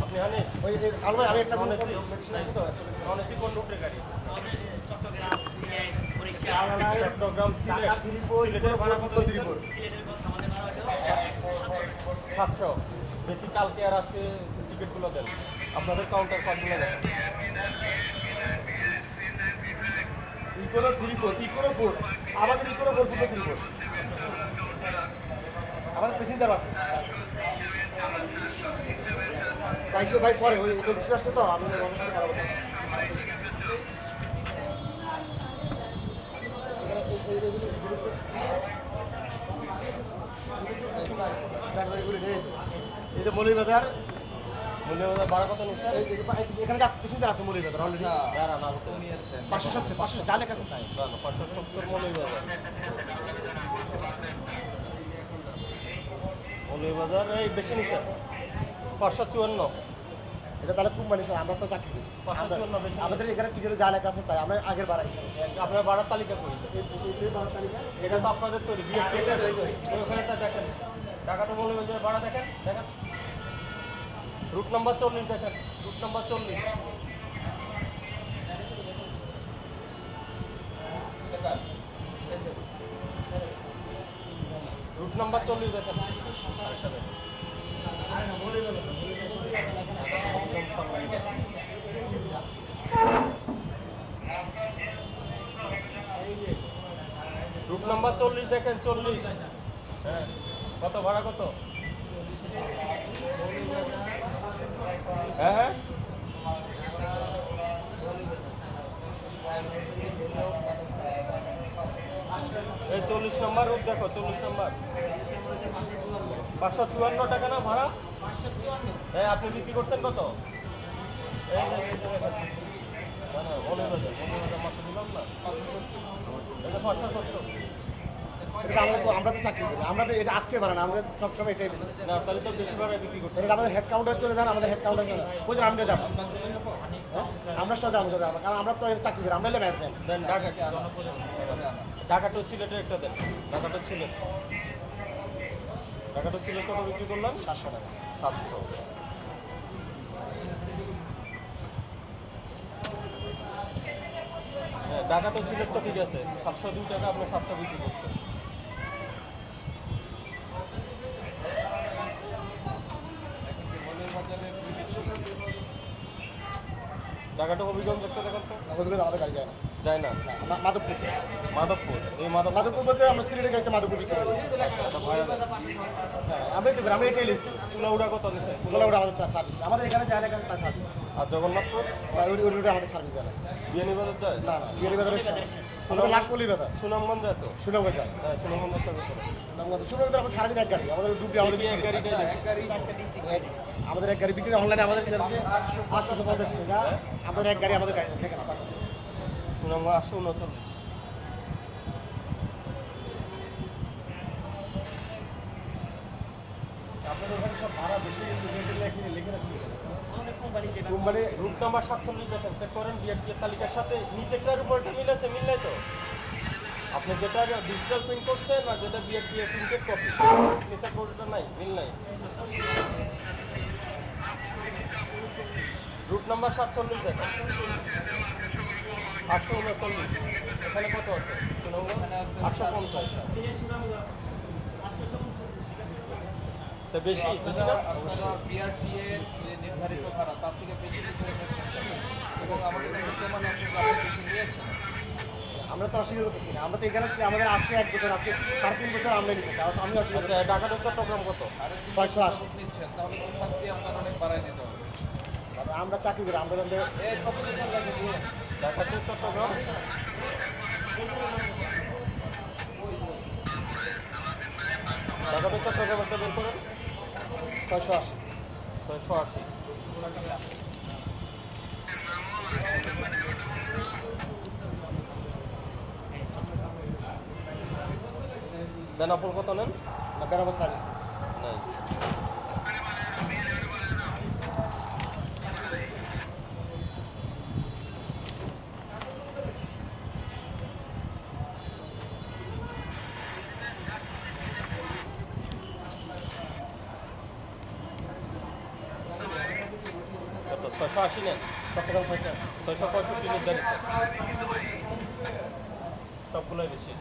আপনি হানিফ ওই কাল ভাই আমি একটা নন এসি কোন রুটের গাড়ি? চট্টগ্রাম, বরিশাল, চট্টগ্রাম, সিলেট। সিলেটের ভাড়া কত দিচ্ছেন? সিলেটের কথা আমাদের ভাড়া হলো 700। দেখি কালকে আর আজকে টিকিটগুলো দেন, আপনাদের কাউন্টার পার্টগুলো দেন। ইকোনো 34 ইকোনো 4 আমাদের ইকোনো 4 দুটো 34 আমাদের প্যাসেঞ্জার আছে তাইসে ভাই পরে ওই রেজিস্ট্রেশন আসছে তো আমি ওর সাথে কথা বলতে এই যে মৌলভীবাজার মূল্যবাজার ভাড়া কত নিচ্ছেন? এখানে প্যাসেঞ্জার আছে মৌলভীবাজার অলরেডি দাঁড়ান আসতে 570 জালে কাছে তাই 570 মৌলভীবাজার। মৌলভীবাজার এই বেশি নিচ্ছেন 554। এটা তাহলে খুব মানে আমরা তো চাকরি করি। 554 বেশি। আমাদের এখানে টিকিটে যা লেখা আছে তাই আমরা আগের বাড়াই আপনার ভাড়ার তালিকা করি, এই ভাড়ার তালিকা এটা তো আপনাদের তৈরি বিএফটি ওখানে তা দেখেন। ঢাকাটা মৌলভীবাজার ভাড়া দেখেন, দেখেন রুট নাম্বার 40 দেখেন, রুট নাম্বার 40। রুট নাম্বার 40 দেখেন। আরেকটা দেখেন। রুট নাম্বার 40 দেখেন, 40। হ্যাঁ, কত ভাড়া কত? হ্যাঁ হ্যাঁ, এই 40 নম্বর রুট দেখো, 40 নম্বর 554 টাকা না ভাড়া? হ্যাঁ, আপনি বিক্রি করছেন কত? এই যে দেখাচ্ছি, না না মৌলভীবাজার মাসে দিলাম না, এই যে 570। আমরা তো চাকরি করি আমরা তো এটা আজকে বাড়ানো আমরা সবসময় এটাই বেশি না তাহলে তো বেশি ভাড়ায় বিক্রি করছেন। এটা আমাদের হেড কাউন্টার চলে যান আমাদের হেড কাউন্টার চলে বুঝলেন আমরা যাবো আমরা সোজা আমাদের কারণ আমরা তো চাকরি করি আমরা ম্যানেজমেন্ট দেন ঢাকা, ঢাকা টু সিলেটের একটা দেন। ঢাকা টু সিলেট, ঢাকা টু সিলেট কত বিক্রি করলাম? 700 টাকা 700। হ্যাঁ, ঢাকা টু সিলেট তো ঠিক আছে, 702 টাকা আপনি 700 বিক্রি করছেন। ঢাকা টু হবিগঞ্জ একটা দেখেন তো। আমাদের গাড়ি যায় না যায় না, মাধবপুর মাধবপুর। এই মাধবপুর বলতে আমরা সিলেটের গাড়িতে মাধবপুর বিক্রি করি হ্যাঁ আমরা তো আমরা এটাই লিখছি চুলাউড়া কত নিছে? ওগুলো ওটা আমাদের সার্ভিস আমাদের এখানে যায় না এখানে তার সার্ভিস আর জগন্নাথপুর ওটা আমাদের সার্ভিস যায় না বিয়ানীবাজার যায়? না না বিয়ের বাজারে আমাদের লাস্ট বলি কথা সুনামগঞ্জ যায় তো? সুনামগঞ্জ যায় হ্যাঁ, সুনামগঞ্জ একটা ব্যাপার। সুনামগঞ্জ আমরা সারাদিন এক গাড়ি আমাদের ডুবি আমাদের কি এক গাড়িটাই দেখি। আমাদের এক গাড়ি বিক্রি অনলাইনে আমাদের যাচ্ছে 850 টাকা আমাদের এক গাড়ি আমাদের গাড়ি দেখেন সুনামগঞ্জ 839। আপনাদের ওখানে সব ভাড়া বেশি লিখে রাখছি কোম্পানি রুট নাম্বার 47 দেখেন, চেক করেন বিআরটি এর তালিকার সাথে নিচেরটার উপরটা মিলেছে, মিললাই তো? আপনি যেটা ডিজিটাল প্রিন্ট করছেন আর যেটা বিআরটি এর প্রিন্টেড কপি, সিগনেচার কোডটা নাই, মিল নাই। রুট নাম্বার 47 দেখেন, 839। এখানে কত আছে? 850। তা বেশি বেশি না? বিআরটি এর যে নির্ধারিত ভাড়া তার থেকে বেশি নির্ধারিত হচ্ছে এবং আমাদের কাছে প্রমাণ আছে যে আপনি বেশি নিয়েছেন। আমরা তো অস্বীকার করতেছি না আমরা তো এখানে আমাদের আজকে 1 বছর আজকে 3.5 বছর আমরা নিতে চাই আমি অস্বীকার আচ্ছা, ঢাকা টু চট্টগ্রাম কত? 680 নিচ্ছেন তাহলে তো শাস্তি আপনার অনেক বাড়াই দিতে হবে। আমরা চাকরি করি আমরা এই কত দিন লাগে দিয়ে ঢাকা টু চট্টগ্রাম ঢাকা টু চট্টগ্রাম একটা বের করেন। 680 680। বেনাপোল কত নেন? না বেনারস সার্ভিস নাই। 680 নেন, চট্টগ্রাম 680। 665 নির্ধারিত, সবগুলোই বেশি।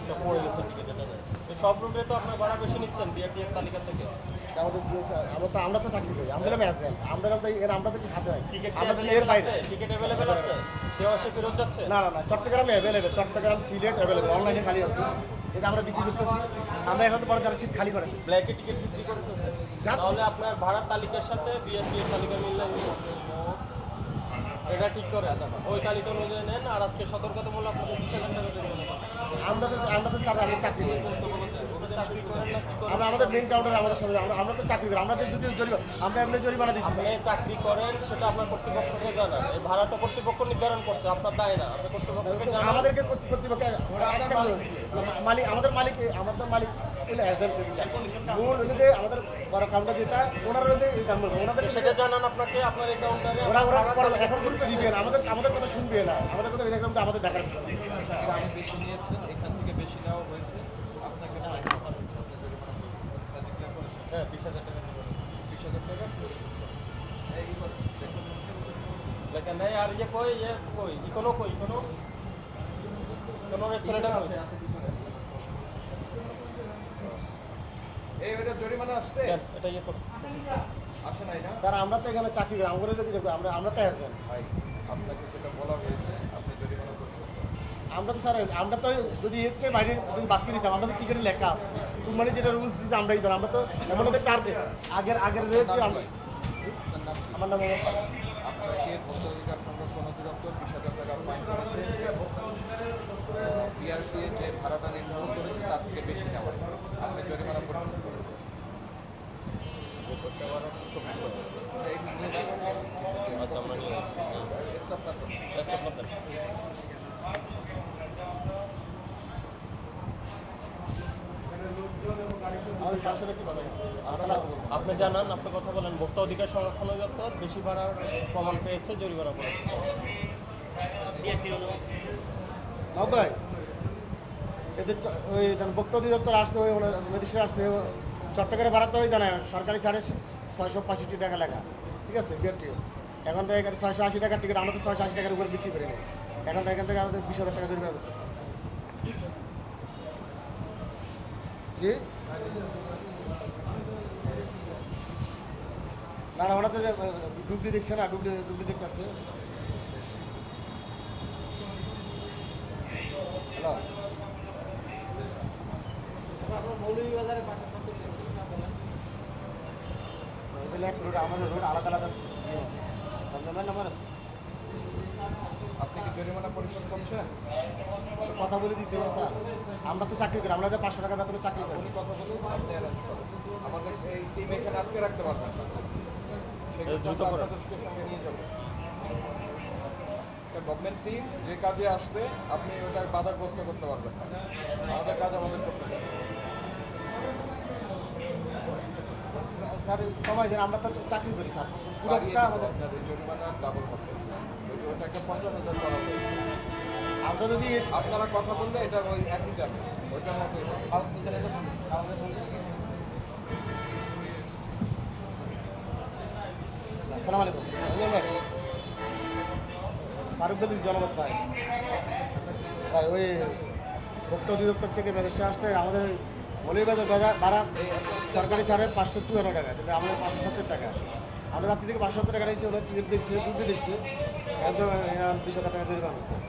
এটা পড়ে গেছে টিকিট, এটা নেন। তো সব রুটে তো আপনার ভাড়া বেশি নিচ্ছেন বিআরটি এর তালিকা থেকে। আমাদের আমরা তো চাকরি করি, আমরা এজেন্ট, আমরা তো কি সাথে নাই, টিকিট আমরা তো এর বাইরে। টিকিট অ্যাভেলেবেল আছে, কেউ আসে ফেরত যাচ্ছে? না না না, চট্টগ্রামে অ্যাভেলেবেল, চট্টগ্রাম সিলেট অ্যাভেলেবেল, অনলাইনে খালি আছে, এটা আমরা বিক্রি করতেছি। আমরা এখন তো বড় যারা সিট খালি করে দিচ্ছি। ব্ল্যাকে টিকিট বিক্রি করতেছে, যাচ্ছে। তাহলে আপনার ভাড়ার তালিকার সাথে বিআরটি এর তালিকা মিললে এটা ঠিক করে ওই তালিকা অনুযায়ী নেন। আর আজকে সতর্কতামূলক আপনাদের 20,000 টাকা জরিমানা। আমরা তো চাকরি করি, ওটা চাকরি করেন না কি করেন? আমরা আমাদের মেন কাউন্টারে আমাদের সাথে আমরা তো চাকরি করি, আমরা তো যদি আমরা এমনি জরিমানা দিচ্ছি আপনি চাকরি করেন সেটা আপনার কর্তৃপক্ষকে জানান। এই ভাড়া তো কর্তৃপক্ষ নির্ধারণ করছে, আপনার দায় না। আপনি কর্তৃপক্ষকে জানান। আমাদেরকে কর্তৃপক্ষ মালিক, আমাদের মালিক হলো এজেন্ট। মূল হলো যে আমাদের বড় কাউন্টার যেটা, ওনারা হলো এই দাম বলবো, ওনাদের সেটা জানান আপনাকে, আপনার এই কাউন্টারে ওরা এখন গুরুত্ব দিবে না, আমাদের কথা শুনবে না, আমাদের কথা এটা কিন্তু আমাদের দেখার বিষয় না। আপনি বেশি নিয়েছেন, এখান থেকে বেশি নেওয়া হয়েছে, আপনাকে ফাইন করা হয়েছে, আপনি জরিমানা করেছেন। সার্টিফিকেট করেছেন হ্যাঁ 20,000 টাকা দিবেন। 20,000 টাকা এই করেন, দেখুন। লেখেন নাই। আর কই ইকোনো ছেলেটা কই? এই ওইটা জরিমানা আসছে, দেন, এটা করুন। আসে নাই না? স্যার আমরা তো এখানে চাকরি করি, আমরা যদি দেখবো আমরা তো এজেন্ট। ভাই আপনাকে যেটা বলা হয়েছে আপনি জরিমানা করছেন। আমরা তো স্যার আমরা তো যদি হচ্ছে বাইরে যদি বাকি দিতাম, আমরা তো টিকিটে লেখা আছে, মানে যেটা রুলস দিচ্ছে আমরাই দিতাম। আমরা তো এমন ওদের আগের রেট যে আমরা, আপনার নাম কি? আমার নাম মোহাম্মদ ফারুক। আপনাকে ভোক্তা অধিকার সংরক্ষণ অধিদপ্তর 20,000 টাকা ফাইন করেছে। বিআরসি যে ভাড়াটা নির্ধারণ করেছে তার থেকে বেশি নেওয়া, আপনি জরিমানা পরিশোধ করুন। এটা নিয়ে যাবেন। আচ্ছা আমরা নিয়ে যাচ্ছি। স্টাফ না করুন। Best of luck then. আমাদের স্যারের সাথে একটু কথা বলবো। আপনি জানান, আপনি কথা বলেন। ভোক্তা অধিকার সংরক্ষণ অধিদপ্তর বেশি ভাড়ার প্রমাণ পেয়েছে, জরিমানা করেছে। ভাই এদের ওই ভোক্তা অধিদপ্তর আসছে, ওই ম্যাজিস্ট্রেট আসছে, চট্টগ্রামে ভাড়াতে ওই জানে সরকারি ছাড়ে 665 টাকা লেখা, ঠিক আছে বিআরটি। এখন তো এখানে 680 টাকার টিকিট, আমরা তো 680 টাকার উপরে বিক্রি করি না। এখন তো এখান থেকে আমাদের 20,000 টাকা জরিমানা করতেছে। কি না না, ওরা তো ডুবলি দেখছে না, ডুবলি দেখতেছে। হ্যালো, এটা এক রোড, আমার রোড আলাদা আলাদা জিএম আছে, নাম্বার আছে। আপনি কি জরিমানা পরিশোধ করছেন? কথা বলে দিতে হবে স্যার, আমরা তো চাকরি করি, আমরা যে 500 টাকা বেতনে চাকরি করি। উনি কথা বলুন, আপনি অ্যারেঞ্জ করেন। আমাদের এই টিম এখানে আটকে রাখতে পারবেন না, সেক্ষেত্রে দ্রুত আমরা করেন। আপনাদেরকে সঙ্গে নিয়ে যাবো। গভর্নমেন্ট টিম যে কাজে আসছে আপনি ওটা বাধাগ্রস্ত করতে পারবেন না, আমাদের কাজ আমাদের করতে হবে। স্যার কমাই দেন, আমরা তো চাকরি করি স্যার, পুরোটা আমাদের। আপনার এই জরিমানা ডাবল হবে, ওটাকে 50,000 করা হবে। আমরা যদি আপনারা কথা বললে এটা ওই একই যাবে, ওইটার মতোই হবে। আসসালামু আলাইকুম, ফারুক বলিস জনপদ ভাই। ভাই ওই ভোক্তা অধিদপ্তর থেকে ম্যাজিস্ট্রেট আসতে আমাদের ওই মৌলভীবাজার ভাড়া সরকারি ছাড়ে 554 টাকা, কিন্তু আমাদের 570 টাকা। আমরা রাত্রি থেকে 570 টাকা নিয়েছি, ওরা টিকিট দেখছে, ডুবলি দেখছে, একদম 20,000 টাকা জরিমানা করতেছে,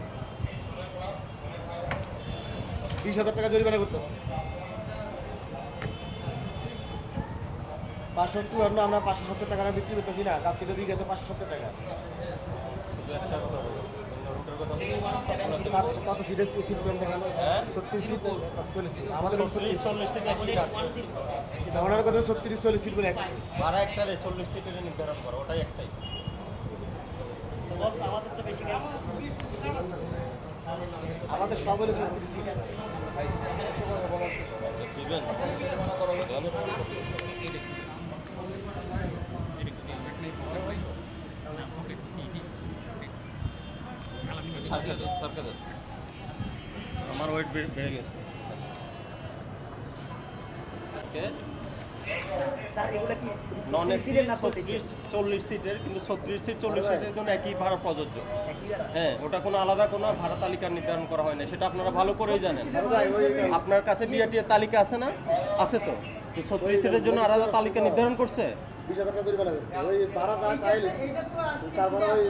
20,000 টাকা জরিমানা করতেছে। 554, আমরা 570 টাকা বিক্রি করতেছি না, রাত্রিতে দিয়ে গেছে 570 টাকা। শুধু একটা কথা বলুন, রুটের কথা বলুন। স্যার কত সিটের সিট পেন দেখানো, হ্যাঁ? 36 সিট, 40 সিট আমাদের 40 সিট একই রাত। ওনার কথা 36-40 সিট বলে ভাড়া একটারে 40 সিটের নির্ধারণ করো, ওটাই একটাই। আমাদের তো বেশি কেন? আমাদের সব হলো 36 সিট। ভাই একটু বলার দিবেন জরিমানা করা হবে। সরকার আমার ওয়েট বেড়ে গেছে। ওকে স্যার এগুলো কি নন এসি সিটের না 40 40 সিটের, কিন্তু 36 সিট 40 সিটের জন্য একই ভাড়া প্রযোজ্য। একই দ্বারা হ্যাঁ, ওটা কোনো আলাদা কোনো ভাড়া তালিকা নির্ধারণ করা হয় না, সেটা আপনারা ভালো করেই জানেন। বড় ভাই ওই আপনার কাছে বিআরটি এর তালিকা আছে না? আছে তো। 36 সিটের জন্য আলাদা তালিকা নির্ধারণ করছে। 20,000 টাকা জরিমানা করছে ওই ভাড়া তাইলে তারপরে ওই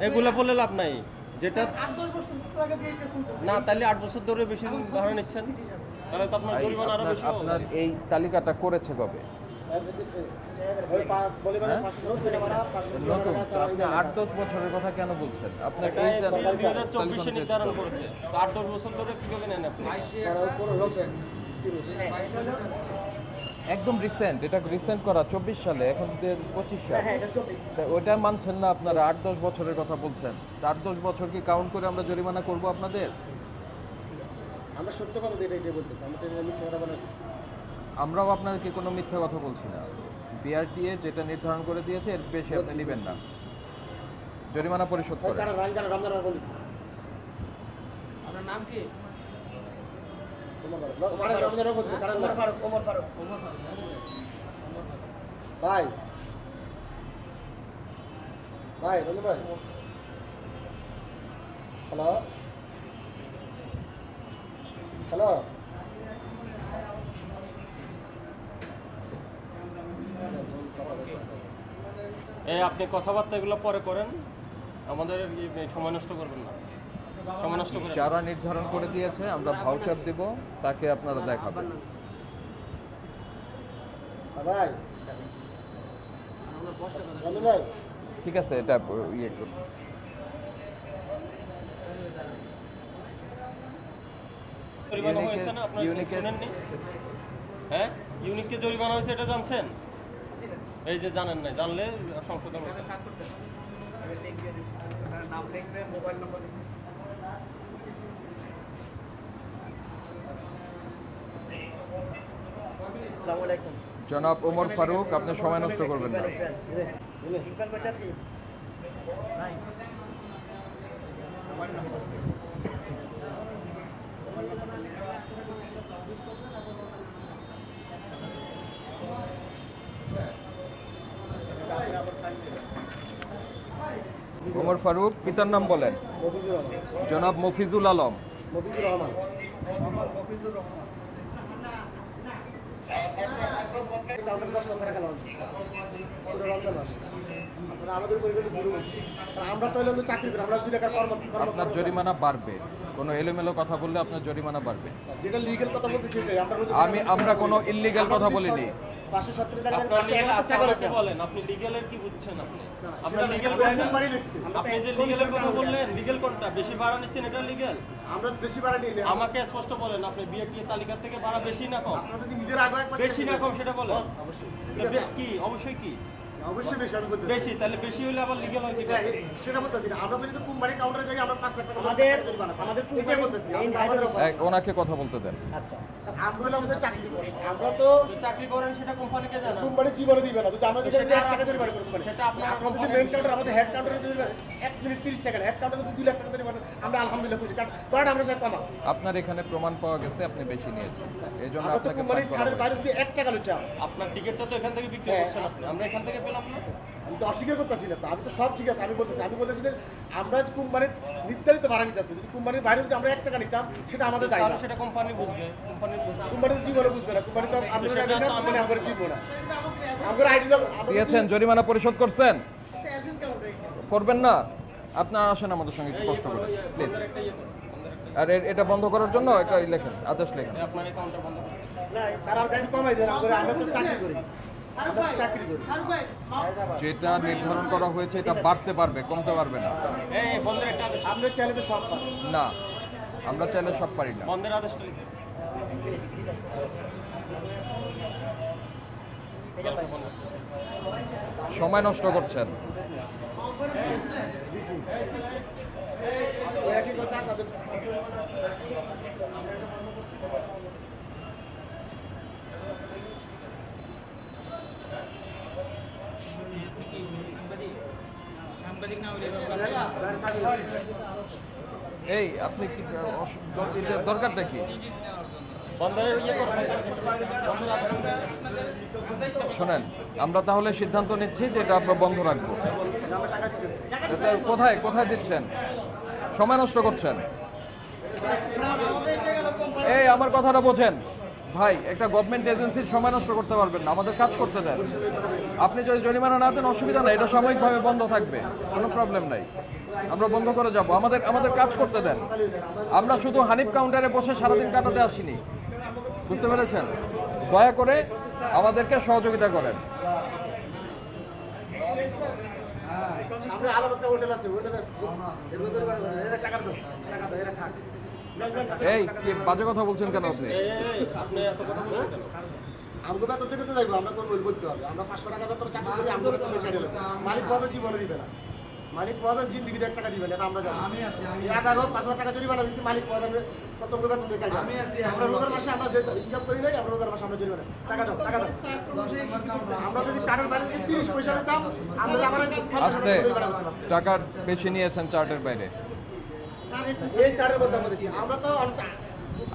এগুলা বলে লাভ নাই, যেটা না তাহলে 8 বছর ধরে বেশি ভাড়া নিচ্ছেন, তাহলে তো আপনার জরিমানা আরো বেশি হবে। আপনার এই তালিকাটা করেছে কবে? ওই বলে মানে 570 টাকা ভাড়া 570 নতুন টাকা তো চালান আপনি 8-10 বছরের কথা কেন বলছেন? আপনার এটা এই 2024 নির্ধারণ করেছে, তো 8-10 বছর ধরে কিভাবে নেন আপনি? পুরো লোক একদম রিসেন্ট, এটা রিসেন্ট করা 24 সালে, এখন 25 সাল। হ্যাঁ এটা 24 তা ওইটা মানছেন না আপনারা? 8-10 বছরের কথা বলছেন। 8-10 বছর কি কাউন্ট করে আমরা জরিমানা করব আপনাদের? আমরা সত্য কথা এটাই বলতেছি, আমরা তো মিথ্যা কথা বলে আমরাও আপনাদেরকে কোনো মিথ্যা কথা বলছি না। বিআরটিএ যেটা নির্ধারণ করে দিয়েছে এর বেশি আপনি নেবেন না, জরিমানা পরিশোধ করেন। কারণ রান রমজান বলেছি আপনার নাম কি? তোমার রমজান বলছে কারণ ওমর ফারুক ভাই ভাই রমজান ভাই হ্যালো হ্যালো এই আপনি কথাবার্তা এগুলো পরে করেন, আমাদের সময় নষ্ট করবেন না, সময় নষ্ট করেন না। যারা নির্ধারণ করে দিয়েছে আমরা ভাউচার দিব, তাকে আপনারা দেখাবেন। ভাই রমজান ভাই ঠিক আছে, এটা ইয়ে করুন। জরিমানা হয়েছে না, আপনারা ইউনিকের- শুনেননি? হ্যাঁ, ইউনিককে জরিমানা হয়েছে, এটা জানছেন? এই যে জানেন না, জানলে সংশোধন করতে। নাম লিখবে, মোবাইল নম্বর আসসালামু আলাইকুম। জনাব ওমর ফারুক, আপনি সময় নষ্ট করবেন না। ইকবাল বাজাচ্ছি নাই ওমর ফারুক, পিতার নাম বলেন। মফিজুর রহমান জনাব মফিজুল আলম। মফিজুর রহমান কিন্তু আমরা 10 লক্ষ টাকা লস পুরো রমজান মাস আপনারা আমাদের উপর এগুলো জুলুম হচ্ছে আর আমরা তো হলো চাকরি করি, আমরা 2 টাকার আপনার জরিমানা বাড়বে, কোনো এলোমেলো কথা বললে আপনার জরিমানা বাড়বে। যেটা লিগ্যাল কথা বলতেছি এটাই আমরা রোজ আমরা কোনো ইল্লিগাল কথা বলিনি। 570 টাকা আপনার legal- টাকা আপনারা কি লাগে বলেন? আপনি লিগ্যালের কি বুঝছেন আপনি? আপনার সেটা লিগ্যাল আমরা কোনটা? বাড়ি লিখছি আপনি যে লিগ্যালের কথা বললেন, লিগ্যাল কোনটা? বেশি ভাড়া নিচ্ছেন, এটা লিগ্যাল? আমরা তো বেশি ভাড়া নিই না আমাকে স্পষ্ট বলেন, আপনি বিআরটি এর তালিকা থেকে ভাড়া বেশি না কম? আপনারা যদি ঈদের আগে একবার বেশি না কম সেটা বলেন। অবশ্যই তো কি অবশ্যই কি অবশ্যই বেশি আমি বলতে বেশি? তাহলে বেশি হলে আবার লিগ্যাল হয় কি করে? সেটা বলতেছি না আমরা যদি কোম্পানি কাউন্টারে যাই আমরা 5 লাখ টাকা আমাদের কোম্পানি বলতেছি main driver ওনাকে কথা বলতে দেন। আচ্ছা আমরা হলো আমাদের চাকরি করি আমরা তো তো চাকরি করেন সেটা কোম্পানিকে জানান। কোম্পানি জীবনে দিবে না যদি আমরা যদি সেটা 1 টাকা জরিমানা করি কোম্পানি সেটা আপনার আমরা যদি মেইন কাউন্টার আমাদের হেড কাউন্টারে যদি 1 মিনিট 30 সেকেন্ড হেড কাউন্টারে যদি 2 লাখ টাকা জরিমানা আমরা আলহামদুলিল্লাহ খুশি কারণ বড়টা আমরা সব কমা আপনার এখানে প্রমাণ পাওয়া গেছে আপনি বেশি নিয়েছেন, এই জন্য আমরা তো আপনাকে কোম্পানি ফাইন করা ছাড়ের হয়েছে। বাইরে যদি 1 টাকা লুচা আপনার টিকিটটা তো এখান থেকে বিক্রি হ্যাঁ। করছেন আপনি, আমরা এখান থেকে পেলাম না। আমি তো অস্বীকার করতেছি না তো আমি তো সব ঠিক আছে আমি বলতেছি যে আমরা যে কোম্পানির নির্ধারিত ভাড়া নিতেছি যদি কোম্পানির বাইরে যদি আমরা 1 টাকা নিতাম সেটা আমাদের দায় তাহলে না সেটা কোম্পানি বুঝবে, কোম্পানির কোম্পানি তো জীবনে বুঝবে না কোম্পানি তো আমরা সেটা জানি না তো কোম্পানি আমরা চিনবো না আমরা আইডি দিয়েছেন, জরিমানা পরিশোধ করছেন? করবেন না? আপনার আসেন আমাদের সঙ্গে একটু কষ্ট করে প্লিজ। বন্ধের একটা ইয়ে করুন, বন্ধের একটা আর এটা বন্ধ করার জন্য একটা লেখেন, আদেশ লেখেন। আপনার অ্যাকাউন্টটা বন্ধ করুন। স্যার আর কাছে কমাই দেন আমরা তো চাকরি করি আমরা তো চাকরি করি যেটা নির্ধারণ করা হয়েছে এটা বাড়তে পারবে, কমতে পারবে না। এই বন্ধের একটা আদেশ, আপনার চ্যানেলে সব পান না, আমরা চাইলে সব পারি না। বন্ধের আদেশটা লিখে সময় নষ্ট করছেন। দিছি ওই একই কথা কাজে এই আপনি কি এটার দরকারটা কি? বন্ধের ইয়ে করো, বন্ধ রাখবেন। শোনেন, আমরা তাহলে সিদ্ধান্ত নিচ্ছি যে এটা আমরা বন্ধ রাখবো। আমরা টাকা দিতেছি। এটা কোথায় কোথায় দিচ্ছেন? সময় নষ্ট করছেন। এই আমার কথাটা বোঝেন ভাই, একটা গভর্নমেন্ট এজেন্সির সময় নষ্ট করতে পারবেন না, আমাদের কাজ করতে দেন। আপনি যদি জরিমানা না দেন অসুবিধা নাই, এটা সাময়িকভাবে বন্ধ থাকবে, কোনো প্রবলেম নাই। আমরা বন্ধ করে যাব, আমাদের কাজ করতে দেন। আমরা শুধু হানিফ কাউন্টারে বসে সারাদিন কাটাতে আসিনি, বুঝতে পেরেছেন? দয়া করে আমাদেরকে সহযোগিতা করেন। সামনে আলো একটা হোটেল আছে, হোটেলে এর ভিতরে টাকা দাও, এরা খাক। এই কি বাজে কথা বলছেন কেন আপনি? আপনি এত কথা বলেন কেন? আমগো বেতন থেকে তো যাইবো, আমরা করবো বলতে হবে। আমরা 500 টাকা বেতন চাকরি করি, আমগো বেতন থেকে কেটে নেবে। মালিক মহাজন জীবনে দিবে না, মালিক মহাজন জিন্দিগিতে 1 টাকা দিবে না, এটা আমরা জানি। এর আগেও 5000 টাকা জরিমানা দিচ্ছি, মালিক মহাজনের কত বেতন থেকে কেটে নেবে। আমরা রোজার মাসে আমরা যে ইনকাম করি নাই, আমরা রোজার মাসে আমরা জরিমানা টাকা দাও, টাকা দাও। আমরা যদি চারের বাইরে যদি 30 পয়সা দিতাম, আমরা আমার আস্তে, টাকা বেশি নিয়েছেন চার্টের বাইরে। এই চারের মধ্যে আমরা দিচ্ছি, আমরা তো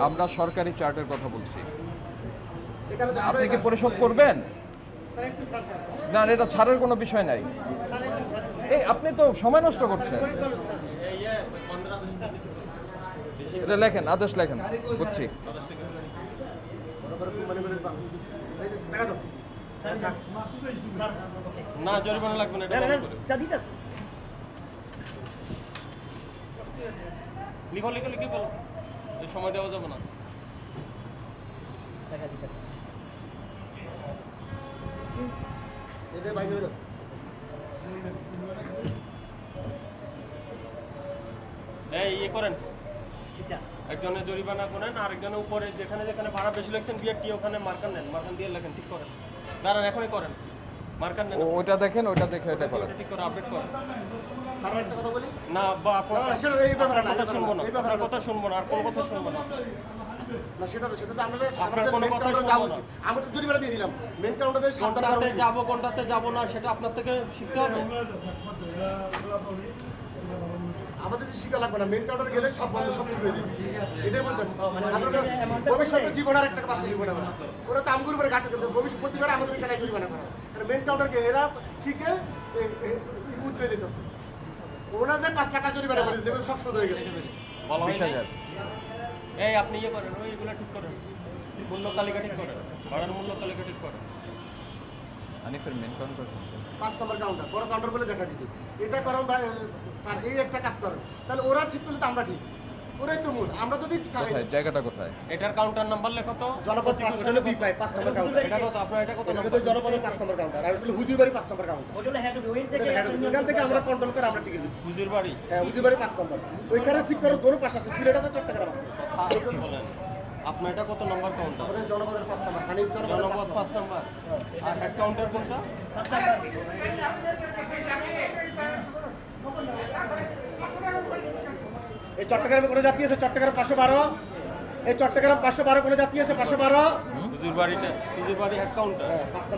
আমরা সরকারি চার্টের কথা বলছি। এখানে তো আপনি কি পরিশোধ করবেন? না, এটা ছাড়ের কোনো বিষয় নাই। এই আপনি তো সময় নষ্ট করছেন। এই বন্ধের আদেশ এটা লেখেন, আদেশ লেখেন, বুঝছি। মানে করে এই যে টাকা দাও। না, জরিমানা লাগবে না, এটা বন্ধ করে। যা দিতেছি। লিখো লিখো লিখে বলো, এই সময় দেওয়া যাবে না। টাকা দিতেছি। এদের বাইরে দাও। এই ইয়ে করেন, আচ্ছা। একজনের জরিমানা করেন, আরেকজনের উপরে যেখানে যেখানে ভাড়া বেশি লাগছেন বিআরটি ওখানে মার্কার নেন, মার্কার দিয়ে লেখেন, ঠিক করেন। দাঁড়ান, এখনই করেন, মার্কার নেন, ওইটা দেখেন, ওইটা দেখে এটা করেন। ঠিক করে আপডেট করেন। স্যার একটা কথা বলি, না বা আপনার না, সেটা এই ব্যাপারে না, কথা শুনবো না, এই ব্যাপারে আপনার কথা শুনবো না, আর কোনো কথা শুনবো না। না সেটা তো আমাদের আপনার কোনো মেন কথা কাউন্টারে শুনবো যাওয়া না। উচিত। আমরা তো জরিমানা দিয়ে দিলাম, মেন কাউন্টারে সাবধান করা কোনটাতে উচিত। যাবো কোনটাতে যাবো না সেটা আপনার থেকে শিখতে হবে। আমাদের যে শিখা লাগবে না, মেন কাউন্টারে গেলে সব বন্ধ, সব ঠিক হয়ে যাবে, এটাই বলতেছি। আমরা ভবিষ্যতে জীবন আর একটা বাদ দিব না, ওরা তো আমগুর উপরে ঘাটে কিন্তু ভবিষ্যৎ প্রতিবার আমাদের এখানে জরিমানা করা। কারণ মেন কাউন্টারকে এরা ঠিকই উতরে যেতেছে, ওনাদের 5 টাকা জরিমানা করে দেবে, সব শোধ হয়ে গেছে। বলা হয় 20,000। এই আপনি ইয়ে করেন, ওইগুলো ঠিক করেন, মূল্য তালিকা ঠিক করেন, ভাড়ার মূল্য তালিকা ঠিক করেন। হানিফের মেন কাউন্টার 5 নম্বর কাউন্টার, বড় কাউন্টার বলে দেখা দিবে। এটা কারণ স্যার এই একটা কাজ করেন, তাহলে ওরা ঠিক করলে তো আমরা ঠিক, ওরাই তো মূল। আমরা যদি কোথায়, জায়গাটা কোথায়? এটার কাউন্টার নাম্বার লেখো তো। জনপদ 5 নম্বর কাউন্টার, এটা কত আপনার, এটা কত এটা নাম্বার? তো জনপদের 5 নম্বর কাউন্টার, আর এটা হুজুরবাড়ি 5 নম্বর কাউন্টার। ওটা হলো হেড ওইন থেকে এখান থেকে আমরা কন্ট্রোল করে আমরা টিকিট দিচ্ছি। হুজুর বাড়ি হ্যাঁ, হুজুরবাড়ি 5 নম্বর, ওইখানে ঠিক করে দোনো পাশে আছে, সিলেটাতে চট্টগ্রাম আছে। বলেন আপনার এটা কত নাম্বার কাউন্টার? আমাদের জনপদের 5 নম্বর, হানিফ জনপদের জনপদ 5 নাম্বার। আর হেড কাউন্টার কোনটা? এই চট্টগ্রামে কোনো জাতি আছে, চট্টগ্রাম 512, এই চট্টগ্রাম 512 কোনো জাতি আছে, 512। হুজুর বাড়িটা, হুজুর বাড়ি হেড কাউন্টার। হ্যাঁ, 5 নম্বর।